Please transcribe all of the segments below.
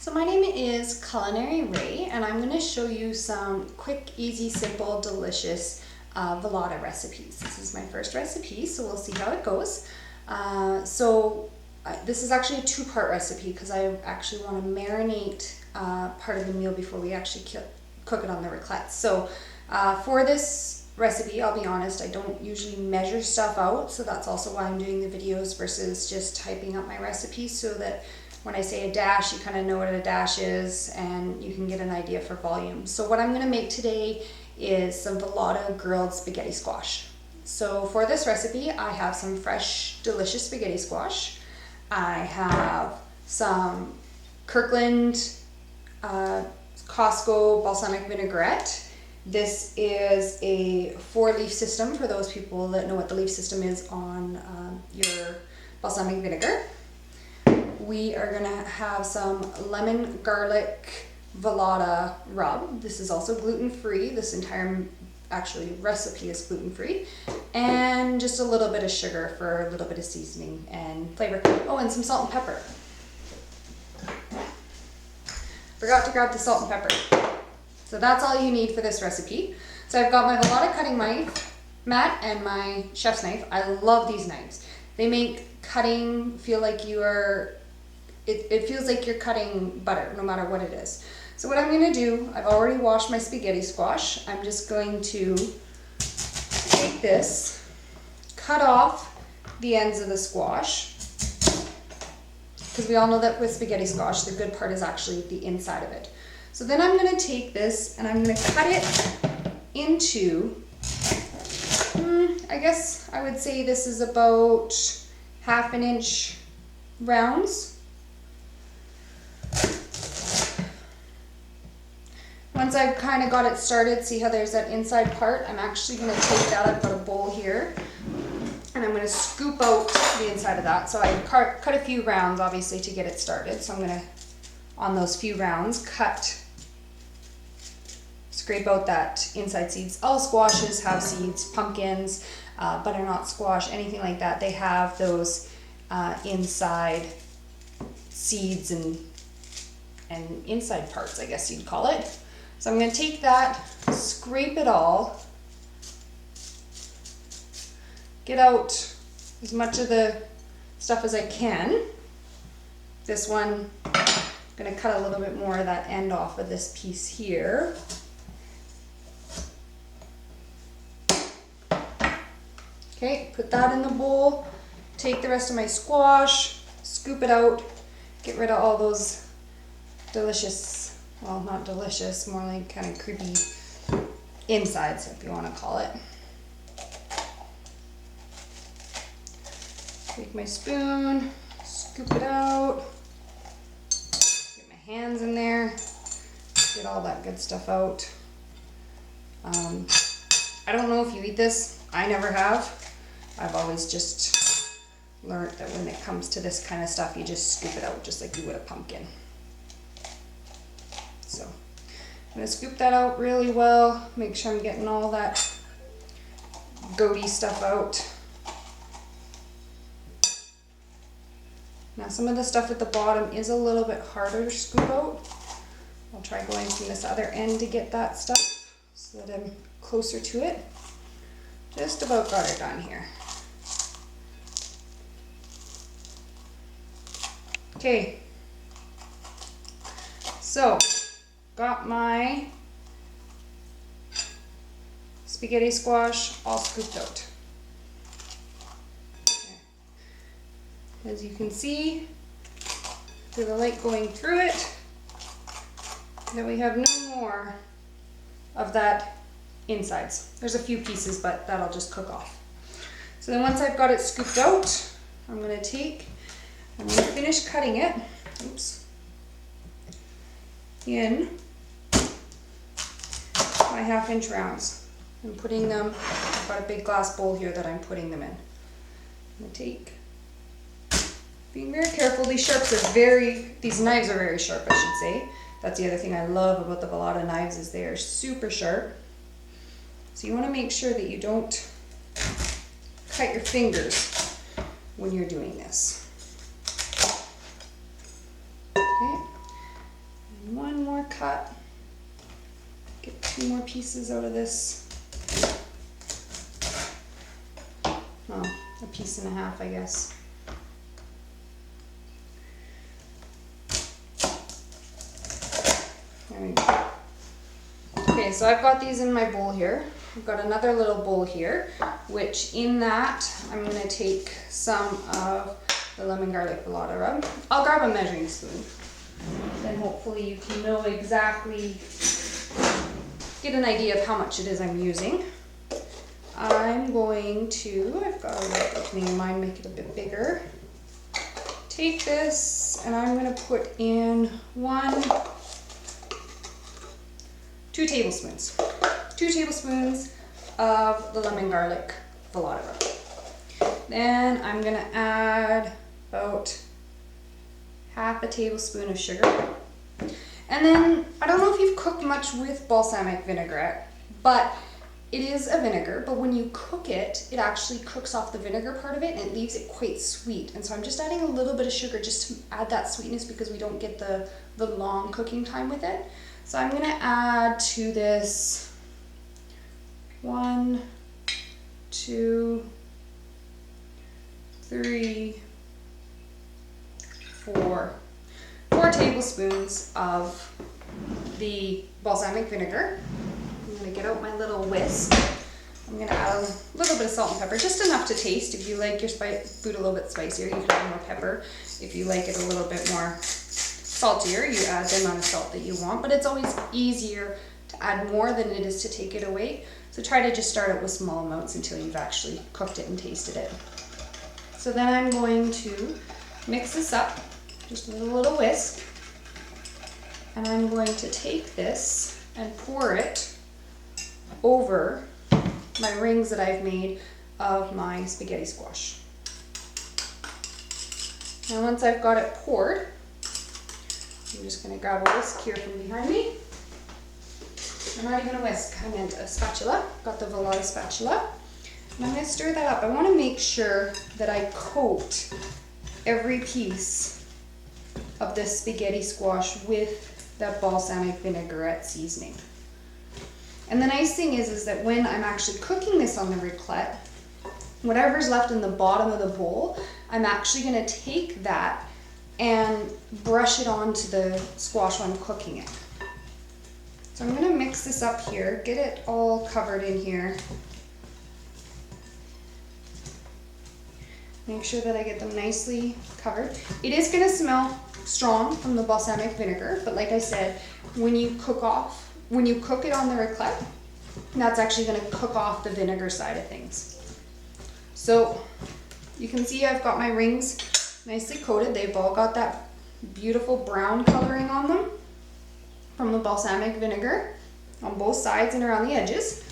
So my name is Culinary Ray, and I'm going to show you some quick, easy, simple, delicious Velata recipes. This is my first recipe, so we'll see how it goes. This is actually a two-part recipe because I actually want to marinate part of the meal before we actually cook it on the raclette. So for this recipe, I'll be honest, I don't usually measure stuff out, so that's also why I'm doing the videos versus just typing up my recipes, so that when I say a dash, you kind of know what a dash is and you can get an idea for volume. So what I'm going to make today is some Velata grilled spaghetti squash. So for this recipe, I have some fresh, delicious spaghetti squash. I have some Kirkland Costco balsamic vinaigrette. This is a 4-leaf system for those people that know what the leaf system is on your balsamic vinegar. We are gonna have some lemon garlic Velata rub. This is also gluten-free. This entire recipe is gluten-free. And just a little bit of sugar for a little bit of seasoning and flavor. Oh, and some salt and pepper. Forgot to grab the salt and pepper. So that's all you need for this recipe. So I've got my Velata cutting mat and my chef's knife. I love these knives. They make cutting feel like it feels like you're cutting butter, no matter what it is. So what I'm gonna do, I've already washed my spaghetti squash. I'm just going to take this, cut off the ends of the squash, because we all know that with spaghetti squash, the good part is actually the inside of it. So then I'm gonna take this and I'm gonna cut it into, I guess I would say this is about 1/2 inch rounds. Once I've kind of got it started, see how there's that inside part? I'm actually going to take that, I've got a bowl here, and I'm going to scoop out the inside of that. So I cut a few rounds, obviously, to get it started. So I'm going to, on those few rounds, scrape out that inside seeds. All squashes have seeds, pumpkins, butternut squash, anything like that. They have those inside seeds and inside parts, I guess you'd call it. So I'm going to take that, scrape it all, get out as much of the stuff as I can. This one, I'm going to cut a little bit more of that end off of this piece here. Okay, put that in the bowl, take the rest of my squash, scoop it out, get rid of all those delicious, well, not delicious, more like kind of creepy insides, if you want to call it. Take my spoon, scoop it out, get my hands in there, get all that good stuff out. I don't know if you eat this. I never have. I've always just learned that when it comes to this kind of stuff, you just scoop it out just like you would a pumpkin. So I'm going to scoop that out really well, make sure I'm getting all that goaty stuff out. Now some of the stuff at the bottom is a little bit harder to scoop out. I'll try going from this other end to get that stuff so that I'm closer to it. Just about got it done here. Okay, so got my spaghetti squash all scooped out. Okay. As you can see, through the light going through it, that we have no more of that insides. There's a few pieces, but that'll just cook off. So then once I've got it scooped out, I'm going to finish cutting it, in my 1/2 inch rounds. I'm putting them, I've got a big glass bowl here that I'm putting them in. I'm going to take, being very careful, these knives are very sharp, I should say. That's the other thing I love about the Velata knives, is they are super sharp. So you want to make sure that you don't cut your fingers when you're doing this. Okay. gonna get 2 more pieces out of this. Well, 1.5 pieces, I guess. There we go. Okay, so I've got these in my bowl here. I've got another little bowl here, which in that I'm going to take some of the lemon garlic velata rub. I'll grab a measuring spoon. Then hopefully you can know exactly, get an idea of how much it is I'm using. I'm going to, I've got a little opening in mine, make it a bit bigger. Take this and I'm going to put in 2 tablespoons. 2 tablespoons of the lemon garlic velata rub. Then I'm going to add about 1/2 tablespoon of sugar. And then, I don't know if you've cooked much with balsamic vinaigrette, but it is a vinegar, but when you cook it, it actually cooks off the vinegar part of it and it leaves it quite sweet. And so I'm just adding a little bit of sugar just to add that sweetness because we don't get the long cooking time with it. So I'm gonna add to this 1, 2, 3, 4 tablespoons of the balsamic vinegar. I'm gonna get out my little whisk. I'm gonna add a little bit of salt and pepper, just enough to taste. If you like your food a little bit spicier, you can add more pepper. If you like it a little bit more saltier, you add the amount of salt that you want, but it's always easier to add more than it is to take it away. So try to just start out with small amounts until you've actually cooked it and tasted it. So then I'm going to mix this up, just with a little whisk, and I'm going to take this and pour it over my rings that I've made of my spaghetti squash. Now once I've got it poured, I'm just going to grab a whisk here from behind me. I'm not even a whisk, I meant a spatula. Got the Velata spatula. And I'm going to stir that up. I want to make sure that I coat every piece of this spaghetti squash with that balsamic vinaigrette seasoning. And the nice thing is that when I'm actually cooking this on the raclette, whatever's left in the bottom of the bowl, I'm actually going to take that and brush it onto the squash while I'm cooking it. So I'm going to mix this up here, get it all covered in here. Make sure that I get them nicely covered. It is going to smell strong from the balsamic vinegar, but like I said, when you cook it on the raclette, that's actually going to cook off the vinegar side of things. So you can see I've got my rings nicely coated. They've all got that beautiful brown coloring on them from the balsamic vinegar on both sides and around the edges.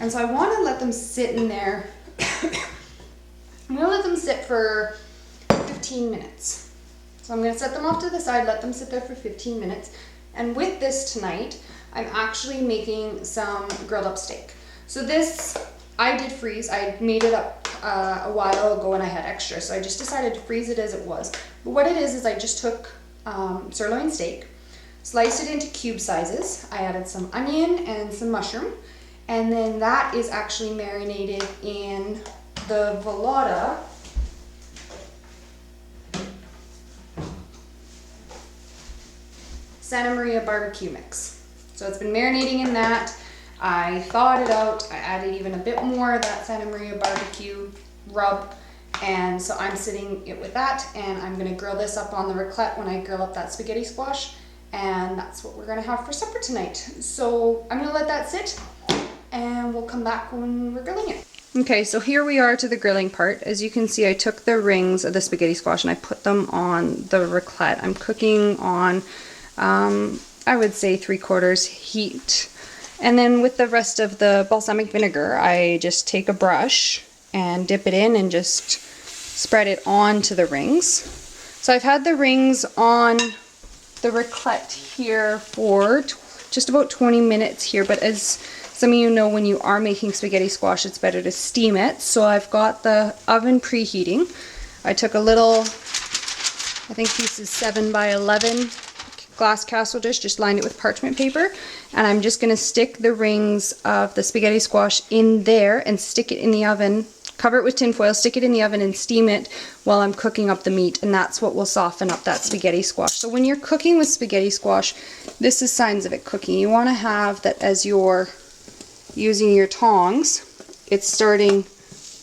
And so I want to let them sit in there. I'm going to let them sit for 15 minutes. So I'm going to set them off to the side, let them sit there for 15 minutes. And with this tonight, I'm actually making some grilled up steak. So this, I did freeze. I made it up a while ago and I had extra, so I just decided to freeze it as it was. But what it is I just took sirloin steak, sliced it into cube sizes. I added some onion and some mushroom, and then that is actually marinated in the Velata Santa Maria barbecue mix. So it's been marinating in that. I thawed it out. I added even a bit more of that Santa Maria barbecue rub, and so I'm sitting it with that, and I'm going to grill this up on the raclette when I grill up that spaghetti squash, and that's what we're going to have for supper tonight. So I'm going to let that sit, and we'll come back when we're grilling it. Okay, so here we are to the grilling part. As you can see, I took the rings of the spaghetti squash and I put them on the raclette. I'm cooking on, I would say 3/4 heat. And then with the rest of the balsamic vinegar, I just take a brush and dip it in and just spread it onto the rings. So I've had the rings on the raclette here for just about 20 minutes here, but as some of you know, when you are making spaghetti squash, it's better to steam it. So I've got the oven preheating. I took a little, I think this is 7 by 11 glass casserole dish, just lined it with parchment paper, and I'm just gonna stick the rings of the spaghetti squash in there and stick it in the oven. Cover it with tin foil, stick it in the oven and steam it while I'm cooking up the meat, and that's what will soften up that spaghetti squash. So when you're cooking with spaghetti squash, this is signs of it cooking. You want to have that as you're using your tongs, it's starting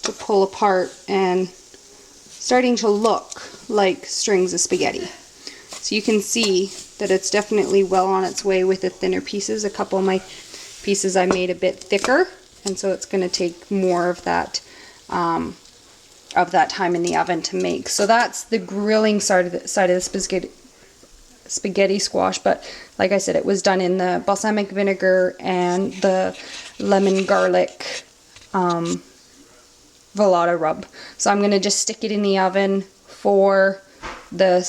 to pull apart and starting to look like strings of spaghetti. So you can see that it's definitely well on its way with the thinner pieces. A couple of my pieces I made a bit thicker, and so it's going to take more of that time in the oven to make. So that's the grilling side of the spaghetti squash, but like I said, it was done in the balsamic vinegar and the lemon garlic Velata rub. So I'm going to just stick it in the oven for the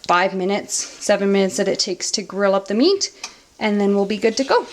5 minutes, 7 minutes that it takes to grill up the meat, and then we'll be good to go.